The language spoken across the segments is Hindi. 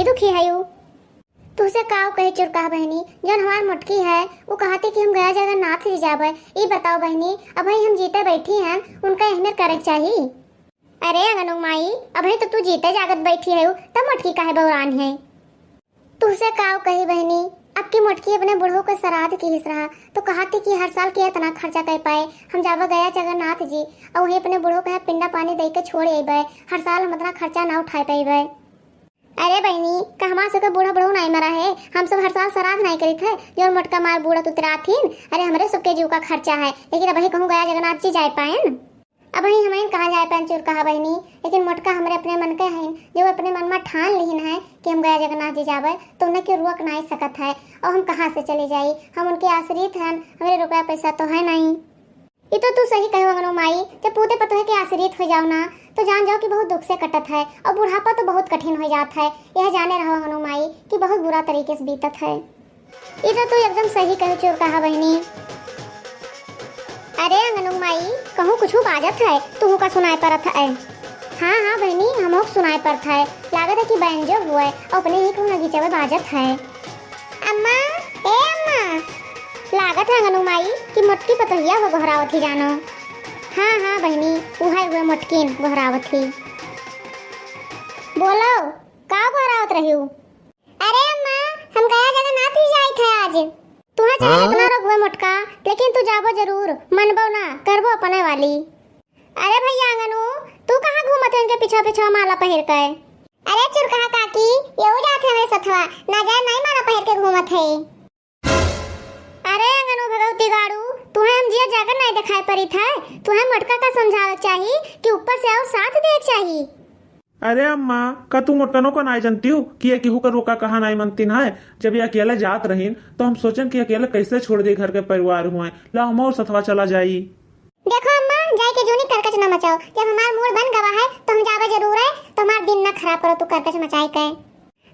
दुखी है यू। तुझसे काव कही चुरका बहनी, जन हमार मुटकी है वो कहती कि हम गया जगन्नाथ जी जाबे। ये बताओ बहनी, अब भाई हम जीते बैठी हैं, उनका अहमियत करे चाहिए। अरे अंगनू माई, अभी तो तू जीते जागत बैठी है तब मुटकी काहे बौरान है। तुझसे काव कही बहनी, अब की मुटकी अपने बुढ़ो को श्राद्ध की हिस रहा तो कहती कि हर साल के इतना खर्चा कर पाए, हम जावा गया जगन्नाथ जी और वही अपने बुढ़ो को पिंडा पानी दे के छोड़ अबे, हर साल हम इतना खर्चा ना उठा पाए। अरे बहनी, कहमा से बूढ़ा बड़ो नहीं मरा है, हम सब हर साल श्राद्ध नहीं करी थे जो मोटका मार बूढ़ा तुतरा थीन। अरे हमारे सबके जीव का खर्चा है, लेकिन अभी कहूँ गया जगन्नाथ जी जाए पाए न, अब ही हमें कहा जाए पाए चुर कहा बहनी। लेकिन मोटका हमारे अपने मन के हैं, जो अपने मन में ठान लीन है कि हम गया जगन्नाथ जी जावे तो उन्हें क्यों रोक नहीं सकत है, और हम कहाँ से चले जाई, हम उनके आश्रित हैं, हमारे रुपया पैसा तो है नहीं। ये तो तू सही कहो अंगनू माई, जब पूते पतो है कि आश्रित हो जाओ ना तो जान जाओ कि बहुत दुख से कटत है, और बुढ़ापा तो बहुत कठिन हो जाता है। यह जाने रहो अंगनू माई कि बहुत बुरा तरीके से बीतत है। ये तो तू एकदम सही कहो चोर कहा बहनी। अरे अंगनू माई, कहूँ कुछ बाजत है, तू का सुनाई पड़त है। हाँ हाँ बहनी, हम सुनाई पड़त है, लागत है कि बैंजो हुआ है और अपने ही कहूँ नगीचे में बाजत है। अम्मा, ए अम्मा, लागत है अंगनू माई कि मुटकी पतोहिया हो गोहरावत ही जानो। हाँ हाँ बहनी, उहे हुए मुटकीन गोहरावत ही। बोलो का गोहरावत रही हूँ? अरे अम्मा, हम गया जगन्नाथ ही जाए थे आज। तुम्हें चाहे इतना रोकवे मुटका, लेकिन तू जाबो जरूर, मनबो ना करबो अपने वाली। अरे भैया अंगनू, तू कहाँ घूमत है उनके पीछे पीछे माला पहिर के? अरे चुरकहा काकी, ये जात है मेरे सथवा, ना जाए नहीं माला पहिर के घूमत है। अरे अंगनू भगवती गाड़ू, तुम्हें हम जिया जाकर नहीं दिखाई पड़ी था, तुम्हें मटका का समझावे चाहिए कि ऊपर से और साथ देख चाहिए। अरे अम्मा, का तू मोटकनों को नहीं जानती हूँ कि ये केहू का रोका कहा नहीं मनती है। जब ये अकेले जात रहीन तो हम सोचन कि अकेले कैसे छोड़ दे घर के परिवार हुए, ला हम और सथवा चला जाई। देखो अम्मा, जाए के जूनी करकच न मचाओ, जब हमार मूड बन गवा है तो हम जावे जरूर है, तो हमार दिन न खराब करो तू करकच मचाए के।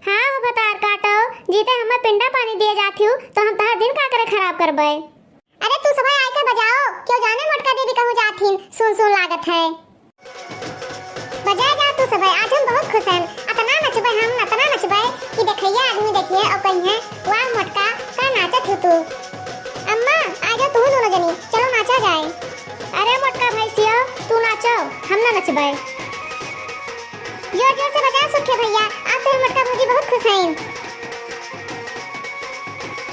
हाँ वो बतार काटो, जीते हमें पिंडा पानी दिए जाती हूँ तो हम तहर दिन का करे खराब करबे। अरे तू सब आके बजाओ, क्यों जाने मटका दीदी कहूँ जाथीन, सुन सुन लागत है। बजा जा तू सब, आज हम बहुत खुश हैं, अतना नचबे हम, अतना नचबे कि देखिए आदमी देखिए और कहिए वाह मटका का नाचत हो तू। अम्मा आ जा तू दोनों जनी, चलो नाचा जाए। अरे मटका भैंसिया, तू नाचो, हम ना नचबे। जोर जोर से बजा सुखे भैया, आज तो मटका भौजी बहुत खुश हैं।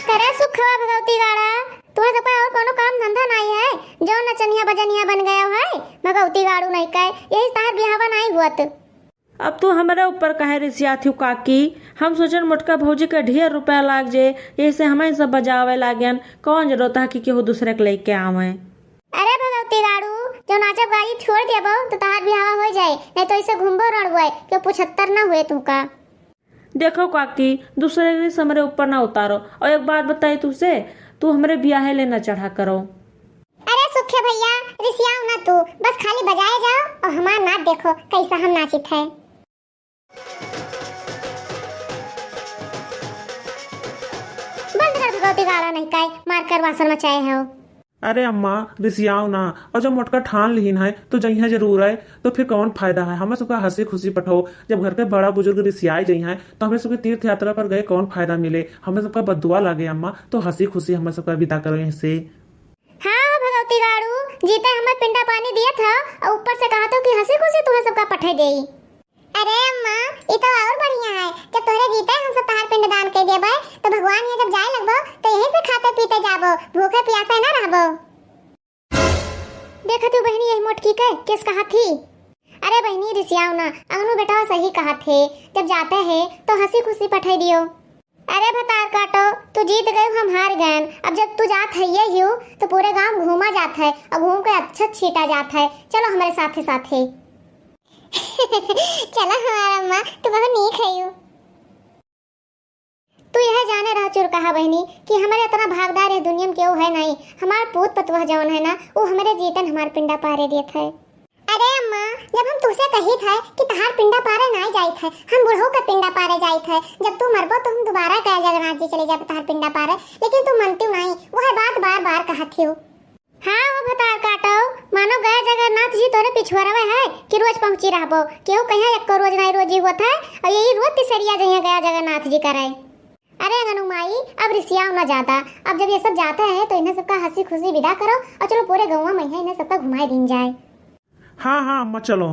करे सुखवा भगवती गाड़ा, तुम्हें तो और कोनो काम धंधा नहीं है जो नचनिया बजनिया बन गया है, भगवती गाड़ू नहीं कहे, यही तार बिहावा नहीं हुआ। अब तो हमारे ऊपर कहे रिसिया थी काकी, हम सोचन मोटका भौजी के ढेर रुपया लाग जे, ऐसे हमें सब बजावे लागन, कौन जरूरत है कि केहू दूसरे के लेके आवे। अरे भगवती गाड़ू, जो नाचब गाड़ी छोड़ देबो तो तार बिहावा हो जाए, नहीं तो इसे घूमबो रड़वे क्यों 75 ना हुए तुमका। देखो काकी, दूसरे के हमारे ऊपर ना उतारो, और एक बात बताई तुझसे, तू हमारे ब्याह लेना चढ़ा करो। अरे सुखे भैया, रिसियाओ ना तू, बस खाली बजाए जाओ और हमार नाच देखो कैसा हम नाचित है। बंद कर भगवती गाड़ा नहीं काई, मार कर वासन मचाए हो। अरे अम्मा रिसियाओ ना, और जब मोटका ठान लीन है तो जइहा जरूर है, तो फिर कौन फायदा है, हमें सबका हंसी खुशी पठो। जब घर के बड़ा बुजुर्ग रिसियाए जई हैं तो हमें सबके तीर्थ यात्रा पर गए कौन फायदा मिले, हमें सबका बदुआ लागे अम्मा, तो हंसी खुशी हमें सबका विदा करो ऐसे। हाँ भगवती गाड़ू, जीते हमें पिंडा पानी दिया था और ऊपर से कहा तो कि हंसी खुशी तुम्हें सबका पठे देई। अरे अम्मा, ये तो और बढ़िया है, जब तोरे जीते हम सब तहार पिंड दान कर देबे तो भगवान ये जब जाए लगबो तो यहीं से खाते पीते जाबो, भूखे प्यासे ना रहबो। देखा तू बहनी यही मोटकी के किस कहा थी? अरे बहनी रिसियाओ ना, अनु बेटा सही कहा थे, जब जाते हैं तो हंसी खुशी पठे दियो। अरे भतार काटो, तू जीत गए हम हार गए, अब जब तू जात है ये ही तो पूरे गांव घूमा जाता है और घूम के अच्छा छीटा जाता है, चलो हमारे साथे साथे। चलो हमारा अम्मा, तू बहुत नीक है यू। तू यह जाने रहा चुर कहा बहनी कि हमारे इतना भागदार है दुनिया में क्यों है नहीं, हमार पूत पतवा जौन है ना वो हमारे जीतन हमार पिंडा पारे दिए थे। अरे अम्मा, जब हम तुझसे कही थे कि तहार पिंडा पारे नहीं जाई थे, हम बुढ़ऊ का पिंडा पारे जाई थे, जब तू मरबो तो हम दोबारा कह जगन्नाथ जी चले जाए तहार पिंडा पारे, लेकिन तू मनती नहीं, वह बात बार बार कहा थी। हाँ वो भतार काटो मानो गए जगन्नाथ जी तोरे पिछुआरवे है कि रोज पहुंची रहबो केहू कहिया एको रोज नहीं रोजी होत है और यही रोज तिसरिया जइया गया जगन्नाथ जी करे। अरे अंगनू माई अब रिसियाओ ना ज्यादा, अब जब ये सब जाते हैं तो इन्हें सबका हंसी खुशी विदा करो और चलो पूरे गाँव में इन्हें सबका घुमाए दिन जाए। हाँ हाँ अम्मा चलो।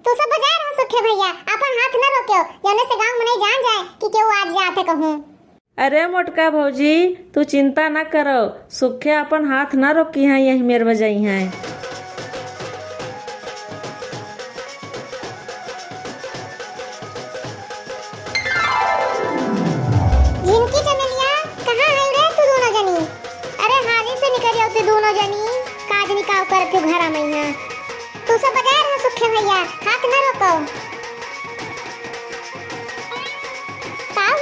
तू सब बजाय रहो सुखे भैया, अपन हाथ न रोक्यो जाने से गाँव में नहीं जान जाए कि केहू आज जाते कहूँ। अरे मोटका भौजी तू चिंता ना करो, सुखे अपन हाथ ना रोकी हैं, यही मेर बजाई हैं। झिनकी चमेलिया कहाँ है रे तू दोनों जनी? अरे हाली से निकल जाओ तू दोनों जनी, काजनी का ऊपर तू घर में है। तू सब बजाय रहो सुखे भैया, हाथ न रोको।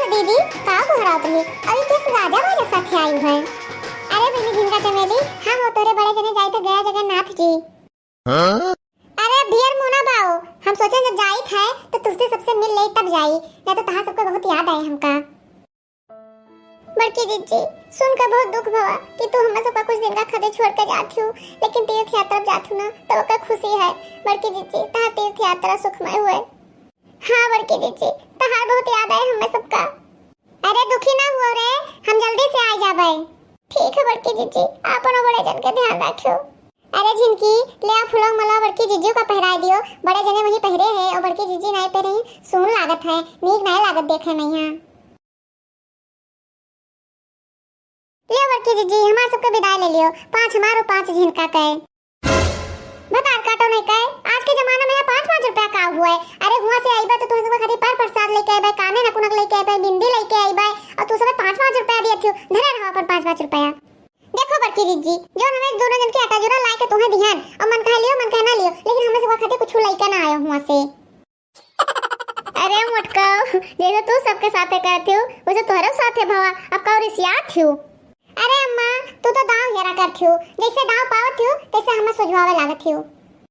दीदी का घोड़ा रही अभी किस राजा राजा साथ आई है? अरे बिल्ली झिनका चमेली हम वो तोरे बड़े जने जाई तो गया जगन्नाथ जी। अरे ढेर मुना बाओ, हम सोचे जब जाई थे तो तुझसे सबसे मिल ले तब जाई, या तो तहां सबको बहुत याद आए हमका। बड़की जीजी सुनकर बहुत दुख भवा कि तू हमें सबका कुछ दिन का खदे छोड़ के जाती हो, लेकिन तीर्थ यात्रा जाती ना तो ओका खुशी है। बड़की जीजी तहां तीर्थ यात्रा सुखमय हुए। हाँ बड़की जीजी तहां बहुत याद आए हमें सबका। अरे दुखी ना हुआ रे, हम जल्दी से आ जाबे। ठीक है बड़की जीजी, आपनो बड़े जन के ध्यान रखियो। अरे झिनकी ले आ फुलों मला बड़की जीजी का पहराई दियो, बड़े जने वही पहरे है और बड़की जीजी नहीं पहरे, सुन लागत है नीक नहीं लागत देखे नहीं है। ले बड़की जीजी हमार सबके विदाई ले लियो, 5 हमारो 5 झिनका के। बतार काटो नहीं कहे, आज के जमाने में 5-5 रुपया का हुआ है। अरे हुआ से आईबा तो तू सब खातिर पर प्रसाद लेके आईबा, काने नकुनक लेके आईबा, बिंदी लेके आईबा और तू सब 5-5 रुपया दिए थियो, धरे रहो पर 5-5 रुपया। देखो बड़की जीजी जो हमें दोनों जन के आटा जुरा लाए के तुम्हें दिहन और मन कह लियो मन कह ना लियो, लेकिन हमें सब खातिर कुछ लेके ना आयो हुआ से। अरे मोटका जैसे तू सबके साथे करती हो वैसे तोहरे साथे भवा, अब का रिसिया थियो। अरे अम्मा तू तो दाव हेरा करती हो, जैसे दाव पावत हो तैसे हमें सुझवावे लागत हो।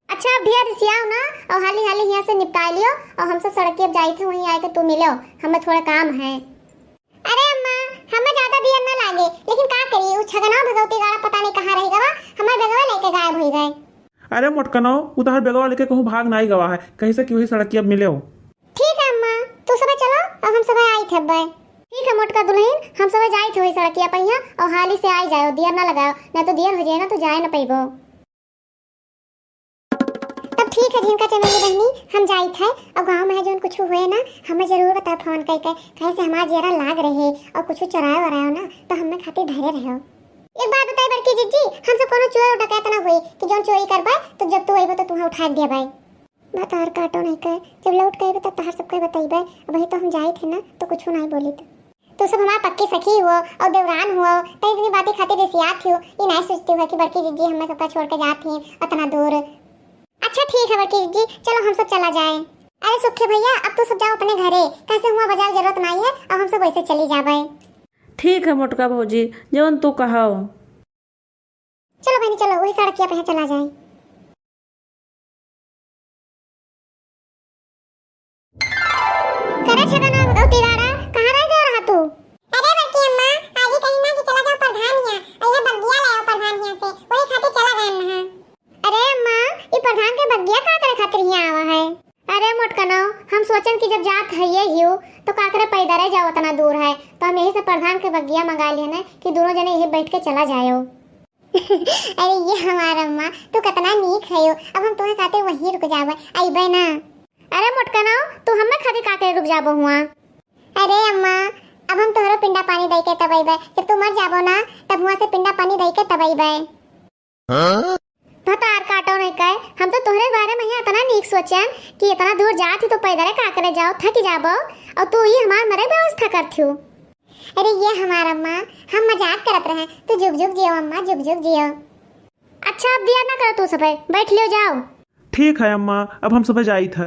अच्छा भैया रिसियाओ ना और हाली हाली यहाँ से निपटा लियो और हम सब सड़क पे जाई थे वहीं आए के तू मिलो, हमें थोड़ा काम है। अरे अम्मा हमें ज्यादा देर ना लागे, लेकिन का करी उस छगना भगवती गाड़ा पता नहीं कहाँ रह गवा, हमारे बेगवा लेके गायब हो गए। अरे मोटकनो उधर बेगवा लेके कहूँ भाग नहीं गवा है, कहीं से कि वही सड़क की अब मिले हो। ठीक है अम्मा तू सब चलो अब हम सब आई थे भाई। ठीक है मोटका दुल्हन हम सब जाई थे वही सड़किया पहिया और हाली से आई जाओ, देर ना लगाओ ना तो देर हो जाए ना तो जाए ना पैबो। तब ठीक है झिनका चमेली बहनी हम जाई थे और गांव में जो कुछ हुए ना हमें जरूर बता फोन करके, कहे से हमारा जरा लाग रहे और कुछ चुराए वरायो ना तो हमें खातिर धरे रहो। एक बात बताई बड़की जीजी हम सब कोनो चोर डकैत ना हुई कि जोन चोरी करबा तो जब तू आइबो तो तुम्हें उठा दिया भाई। बतार काटो नहीं कहे, जब लौट के आइबो तो तहार सब कोई बताइबे, वही तो हम जाए थे ना तो कुछ नहीं बोली तो सब हमारा पक्की सखी हुआ और देवरान हुआ तो इतनी बातें खातिर रिसियात थी, ये नहीं सोचती हुआ कि बड़की जीजी हमें सबका छोड़ के जाती हैं इतना दूर। अच्छा ठीक है बड़की जीजी चलो हम सब चला जाए। अरे सुखे भैया अब तो सब जाओ अपने घरे, कैसे हुआ बजाओ जरूरत नहीं है अब हम सब वैसे चली जाबे। ठीक है मोटका भौजी जौन तू कहो। चलो बहनी चलो वही सड़किया पे चला जाए। करे छगना भगवती गाड़ा कहां रह गया रहा तू? अरे बड़की अम्मा आज ही कहीं ना कि चला जाओ प्रधानिया और ये बग्गिया ले आओ प्रधानिया से, वही खातिर चला गए ना। अरे अम्मा ये प्रधान के बग्गिया का करे खातिर यहां आवा है? अरे मोटकनो हम सोचन कि जब जात है ये हियो तो काकरे पैदल जाओ इतना दूर है तो हम यही से प्रधान के बग्गिया मंगा लिए ना कि दोनों जने यही बैठ के चला जाओ। अरे ये हमारा अम्मा तू कितना नीक है, अब हम तुम्हें खातिर वहीं रुक जाबे आइबे ना। अरे मोटकनो तू हमें खातिर काके रुक जाबो हुआ? अरे अम्मा अब हम तोहरो पिंडा पानी दई के तब आइबे, जब तू मर जाबो ना तब हुआ से पिंडा पानी दई के तब आइबे। भतार काटो नहीं कहे, हम तो तोहरे बारे में ही इतना नीक सोचन कि इतना दूर जाती तो पैदल काकरे जाओ थक जाबो और तू ही हमार मरे व्यवस्था करती हो। अरे ये हमारा अम्मा हम मजाक करत रहे, तू जुग जुग जियो अम्मा जुग जुग जियो। अच्छा अब दिया ना करो तू सब बैठ लियो जाओ। ठीक है अम्मा अब हम सब जाई थे।